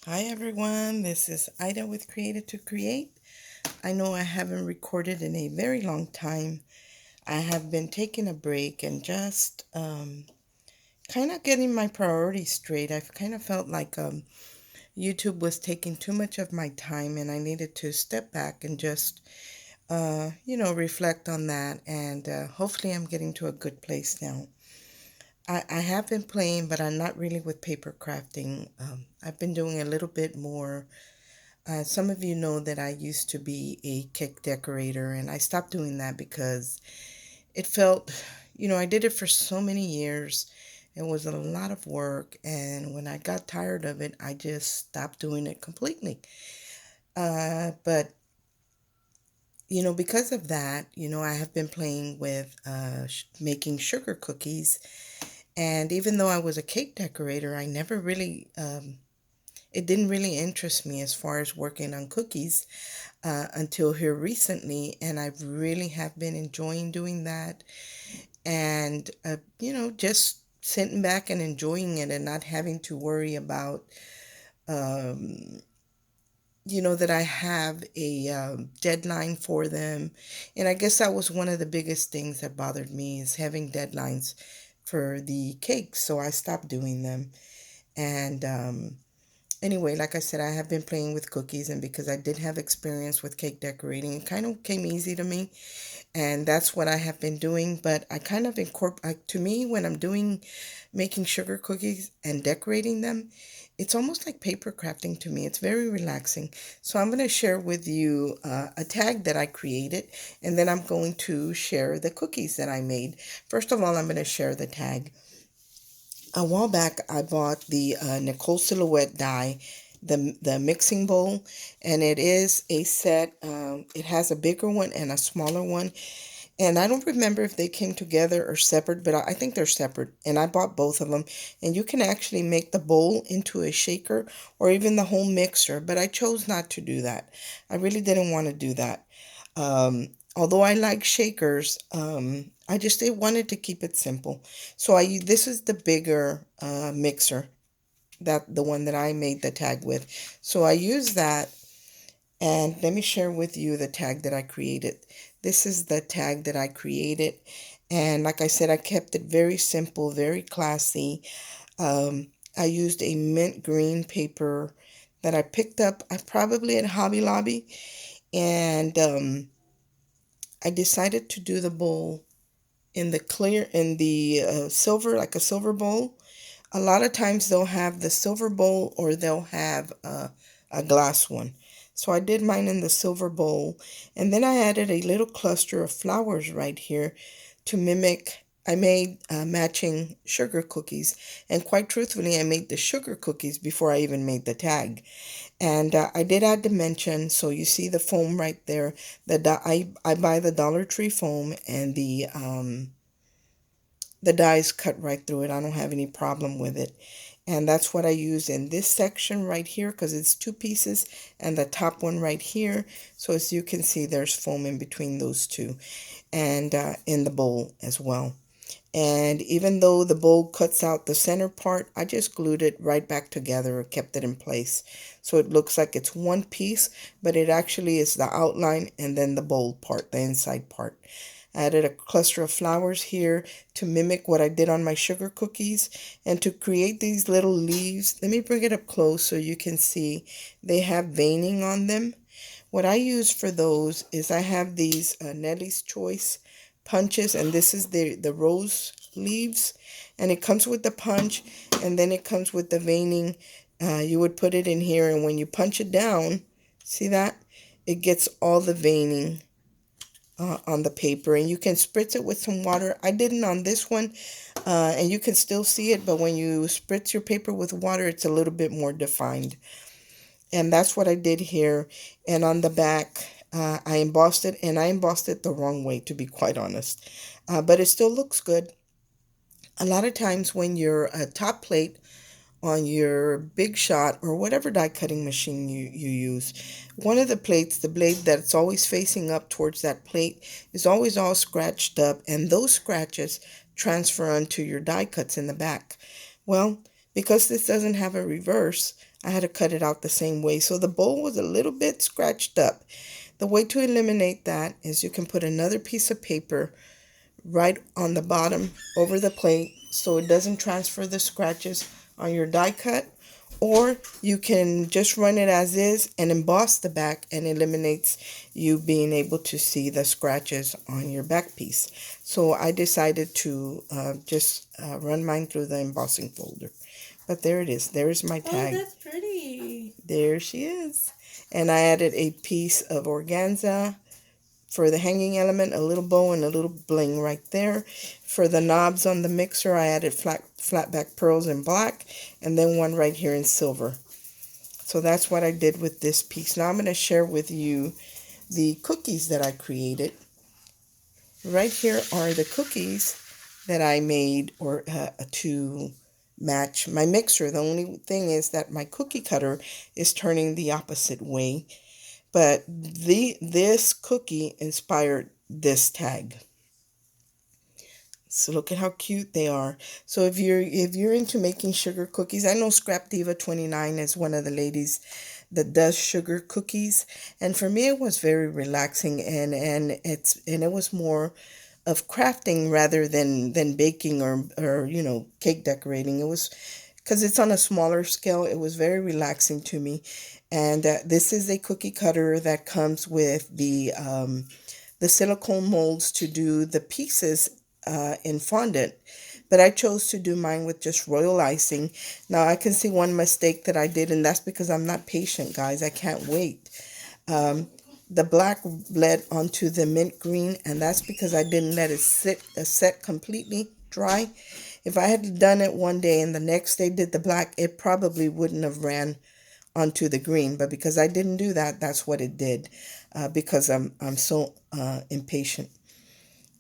Hi everyone, this is Ida with Created to Create. I know I haven't recorded in a very long time. I have been taking a break and just kind of getting my priorities straight. I've kind of felt like YouTube was taking too much of my time and I needed to step back and just, reflect on that. And hopefully I'm getting to a good place now. I have been playing, but I'm not really with paper crafting. I've been doing a little bit more. Some of you know that I used to be a cake decorator, and I stopped doing that because it felt, I did it for so many years. It was a lot of work, and when I got tired of it, I just stopped doing it completely. But because of that, I have been playing with making sugar cookies. And even though I was a cake decorator, I never really, it didn't really interest me as far as working on cookies until here recently, and I really have been enjoying doing that, and just sitting back and enjoying it and not having to worry about um, that I have a deadline for them. And I guess that was one of the biggest things that bothered me is having deadlines for the cakes, so I stopped doing them. And anyway, like I said, I have been playing with cookies, and because I did have experience with cake decorating, it kind of came easy to me, and that's what I have been doing. But I kind of incorporate, to me, when I'm doing making sugar cookies and decorating them, it's almost like paper crafting to me. It's very relaxing. So I'm going to share with you a tag that I created, and then I'm going to share the cookies that I made. First of all, I'm going to share the tag. A while back, I bought the Nicole Silhouette die, the mixing bowl, and it is a set. It has a bigger one and a smaller one, and I don't remember if they came together or separate, but I think they're separate. And I bought both of them, and you can actually make the bowl into a shaker or even the whole mixer. But I chose not to do that. I really didn't want to do that. Although I like shakers, I just wanted to keep it simple. So this is the bigger mixer, that the one that I made the tag with. So I use that, and let me share with you the tag that I created. This is the tag that I created, and like I said, I kept it very simple, very classy. I used a mint green paper that I picked up, I probably at Hobby Lobby, and I decided to do the bowl in the silver, like a silver bowl. A lot of times they'll have the silver bowl or they'll have a glass one. So I did mine in the silver bowl, and then I added a little cluster of flowers right here to mimic. I made matching sugar cookies, and quite truthfully, I made the sugar cookies before I even made the tag. And I did add dimension, so you see the foam right there. I buy the Dollar Tree foam, and the dies cut right through it. I don't have any problem with it. And that's what I use in this section right here because it's two pieces and the top one right here. So as you can see, there's foam in between those two, and in the bowl as well. And even though the bowl cuts out the center part, I just glued it right back together, kept it in place. So it looks like it's one piece, but it actually is the outline and then the bowl part, the inside part. I added a cluster of flowers here to mimic what I did on my sugar cookies and to create these little leaves. Let me bring it up close so you can see. They have veining on them. What I use for those is I have these Nellie's Choice punches, and this is the rose leaves, and it comes with the punch, and then it comes with the veining. You would put it in here, and when you punch it down, see that? It gets all the veining on the paper, and you can spritz it with some water. I didn't on this one, and you can still see it, but when you spritz your paper with water, it's a little bit more defined. And that's what I did here. And on the back, I embossed it, and I embossed it the wrong way, to be quite honest. But it still looks good. A lot of times when you're a top plate on your Big Shot or whatever die cutting machine you use, one of the plates, the blade that's always facing up towards that plate, is always all scratched up, and those scratches transfer onto your die cuts in the back. Well, because this doesn't have a reverse, I had to cut it out the same way. So the bowl was a little bit scratched up. The way to eliminate that is you can put another piece of paper right on the bottom over the plate so it doesn't transfer the scratches on your die cut, or you can just run it as is and emboss the back, and eliminates you being able to see the scratches on your back piece. So I decided to just run mine through the embossing folder. But there it is. There's my tag. Oh, that's pretty. There she is. And I added a piece of organza for the hanging element, a little bow and a little bling right there. For the knobs on the mixer, I added flat back pearls in black, and then one right here in silver. So that's what I did with this piece. Now I'm going to share with you the cookies that I created. Right here are the cookies that I made or to match my mixer. The only thing is that my cookie cutter is turning the opposite way. But this cookie inspired this tag. So look at how cute they are. So if you're into making sugar cookies, I know Scrap Diva 29 is one of the ladies that does sugar cookies, and for me it was very relaxing, and it was more of crafting rather than baking or cake decorating. It was because it's on a smaller scale. It was very relaxing to me, and this is a cookie cutter that comes with the silicone molds to do the pieces in fondant, but I chose to do mine with just royal icing. Now I can see one mistake that I did, and that's because I'm not patient, guys. I can't wait. The black bled onto the mint green, and that's because I didn't let it set completely dry. If I had done it one day and the next day did the black, it probably wouldn't have ran onto the green. But because I didn't do that, that's what it did. Because I'm so impatient.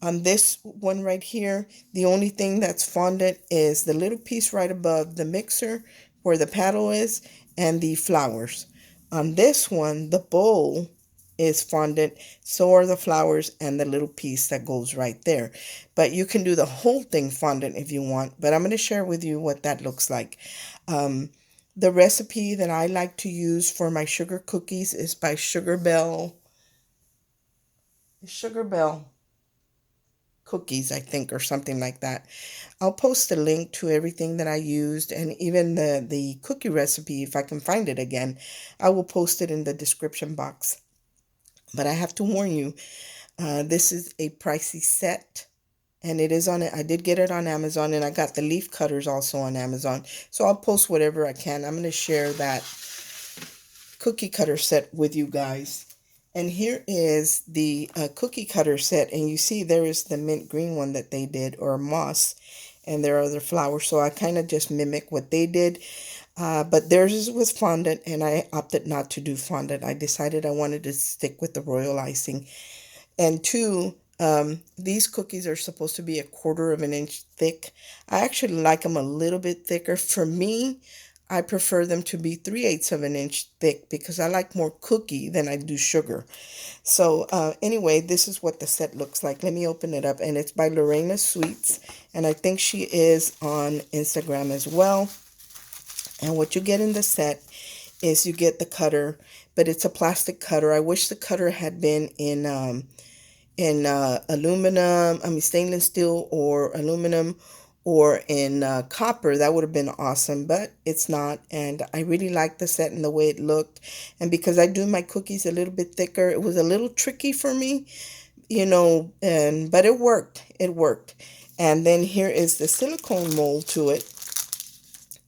On this one right here, the only thing that's fondant is the little piece right above the mixer where the paddle is, and the flowers. On this one, the bowl is fondant, so are the flowers and the little piece that goes right there. But you can do the whole thing fondant if you want, but I'm going to share with you what that looks like. The recipe that I like to use for my sugar cookies is by Sugar Bell Cookies, I think, or something like that. I'll post a link to everything that I used, and even the cookie recipe, if I can find it again, I will post it in the description box. But I have to warn you, this is a pricey set, and it is on it. I did get it on Amazon, and I got the leaf cutters also on Amazon. So I'll post whatever I can. I'm going to share that cookie cutter set with you guys. And here is the cookie cutter set, and you see there is the mint green one that they did, or moss, and there are other flowers. So I kind of just mimic what they did, but theirs was fondant, and I opted not to do fondant. I decided I wanted to stick with the royal icing. And two, these cookies are supposed to be a quarter of an inch thick. I actually like them a little bit thicker. For me, I prefer them to be 3/8 of an inch thick because I like more cookie than I do sugar. So anyway, this is what the set looks like. Let me open it up, and it's by Lorena Sweets, and I think she is on Instagram as well. And what you get in the set is you get the cutter, but it's a plastic cutter. I wish the cutter had been in aluminum, I mean stainless steel or aluminum, or in copper. That would have been awesome, but it's not. And I really like the set and the way it looked. And because I do my cookies a little bit thicker, it was a little tricky for me, and but it worked. It worked. And then here is the silicone mold to it.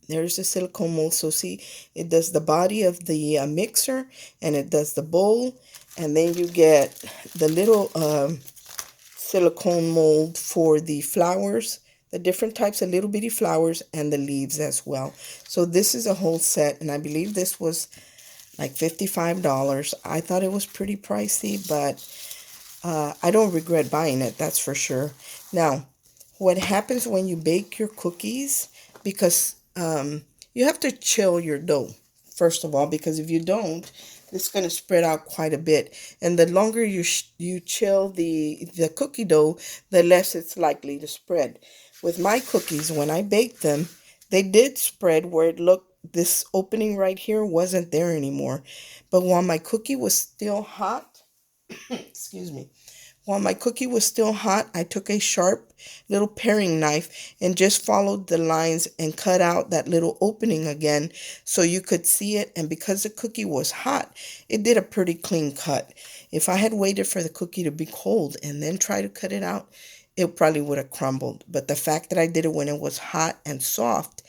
There's the silicone mold. So see, it does the body of the mixer, and it does the bowl, and then you get the little silicone mold for the flowers, the different types of little bitty flowers, and the leaves as well. So this is a whole set, and I believe this was like $55. I thought it was pretty pricey, but I don't regret buying it, that's for sure. Now, what happens when you bake your cookies, because you have to chill your dough, first of all, because if you don't, it's going to spread out quite a bit. And the longer you chill the cookie dough, the less it's likely to spread. With my cookies, when I baked them, they did spread where it looked this opening right here wasn't there anymore. But while my cookie was still hot, excuse me, while my cookie was still hot, I took a sharp little paring knife and just followed the lines and cut out that little opening again so you could see it. And because the cookie was hot, it did a pretty clean cut. If I had waited for the cookie to be cold and then try to cut it out, it probably would have crumbled. But the fact that I did it when it was hot and soft,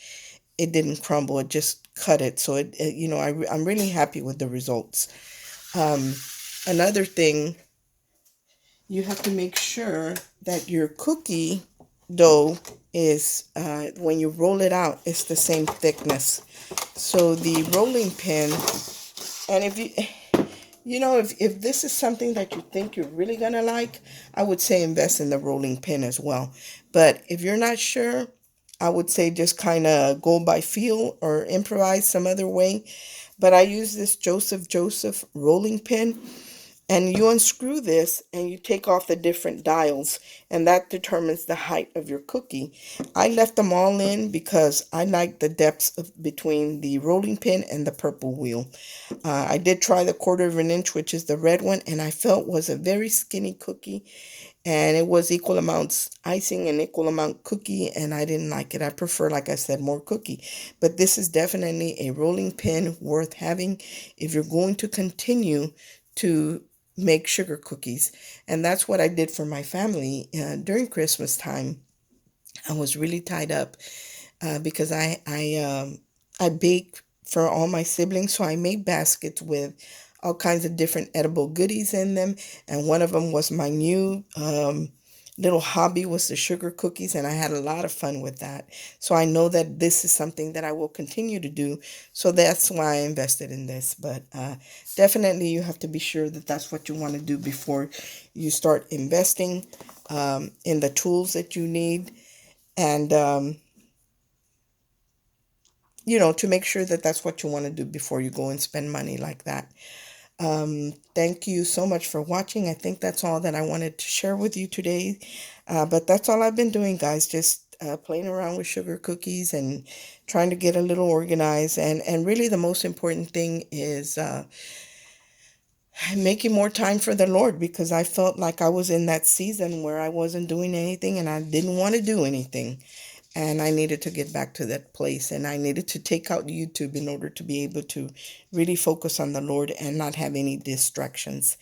it didn't crumble. It just cut it. So I'm really happy with the results. Um, Another thing, you have to make sure that your cookie dough is, when you roll it out, it's the same thickness. So the rolling pin, and if this is something that you think you're really gonna like, I would say invest in the rolling pin as well. But if you're not sure, I would say just kind of go by feel or improvise some other way. But I use this Joseph rolling pin, and you unscrew this and you take off the different dials, and that determines the height of your cookie. I left them all in because I like the depths between the rolling pin and the purple wheel. I did try the 1/4 inch, which is the red one, and I felt was a very skinny cookie, and it was equal amounts icing and equal amount cookie, and I didn't like it. I prefer, like I said, more cookie. But this is definitely a rolling pin worth having if you're going to continue to make sugar cookies. And that's what I did for my family during Christmas time. I was really tied up because I bake for all my siblings, so I made baskets with all kinds of different edible goodies in them, and one of them was my new little hobby was the sugar cookies, and I had a lot of fun with that. So I know that this is something that I will continue to do, so that's why I invested in this. But definitely you have to be sure that that's what you want to do before you start investing in the tools that you need, and to make sure that that's what you want to do before you go and spend money like that. Thank you so much for watching. I think that's all that I wanted to share with you today. But that's all I've been doing, guys. Just playing around with sugar cookies and trying to get a little organized. And really, the most important thing is making more time for the Lord, because I felt like I was in that season where I wasn't doing anything and I didn't want to do anything. And I needed to get back to that place, and I needed to take out YouTube in order to be able to really focus on the Lord and not have any distractions.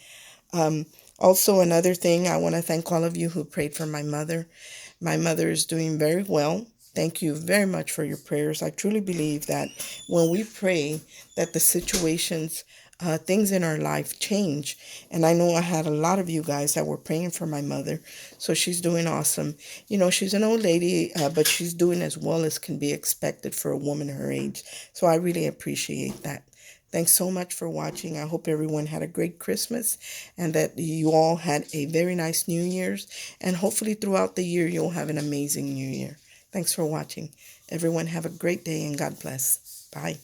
Um, Also, another thing, I want to thank all of you who prayed for my mother. My mother is doing very well. Thank you very much for your prayers. I truly believe that when we pray, that the situations, things in our life change. And I know I had a lot of you guys that were praying for my mother. So she's doing awesome. She's an old lady, but she's doing as well as can be expected for a woman her age. So I really appreciate that. Thanks so much for watching. I hope everyone had a great Christmas and that you all had a very nice New Year's. And hopefully throughout the year, you'll have an amazing New Year. Thanks for watching. Everyone have a great day and God bless. Bye.